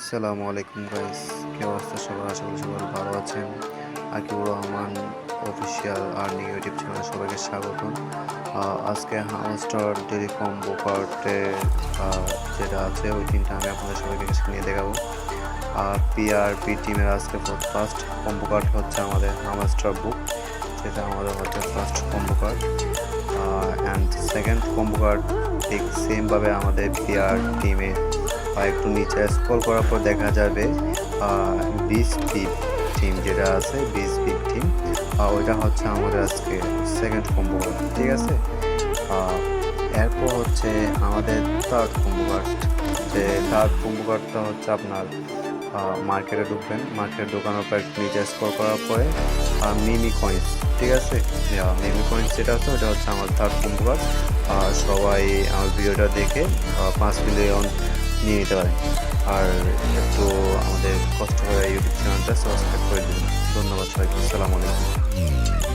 আসসালামু আলাইকুম গাইস, কি অবস্থা সবার? আশা করি সবাই ভালো আছেন। আকিবুর রহমান অফিসিয়াল আর্নিং ইউটিউব চ্যানেলে সবাইকে স্বাগতম। আজকে হামস্টার ডেইলি কম্বো কার্ডে যেটা আছে ওই তিনটা আমি আপনাদের সবাইকে নিয়ে দেখাবো। আর পিআরপি টিমের আজকে ফার্স্ট কম্বো কার্ড হচ্ছে আমাদের হামস্টার বুক, যেটা আমাদের হচ্ছে first combo card. And second combo card ঠিক সেমভাবে আমাদের পিআর টিমে একটু নিচে স্ক্রল করার পর দেখা যাবে 20 পিপ টিম যেটা আছে, 20 পিপ টিম, ওইটা হচ্ছে আমাদের আজকে সেকেন্ড কম্বো কার্ড। ঠিক আছে, এরপর হচ্ছে আমাদের থার্ড কম্বো কার্ড। যে থার্ড কম্বো কার্ডটা হচ্ছে আপনার মার্কেটে ঢুকবেন, মার্কেটে ঢোকানোর পর নিচে স্ক্রল করার পরে মিমি কয়েন্স, ঠিক আছে, মিমি কয়েন্স যেটা আছে ওটা হচ্ছে আমার থার্ড কম্বো কার্ড। সবাই আমার ভিডিওটা দেখে 5 মিলিয়ন নিয়ে নিতে পারে। আর একটু আমাদের কষ্ট করে ইউটিউব চ্যানেলটা সাবস্ক্রাইব করে দিন। ধন্যবাদ সবাইকে, আসসালামু আলাইকুম।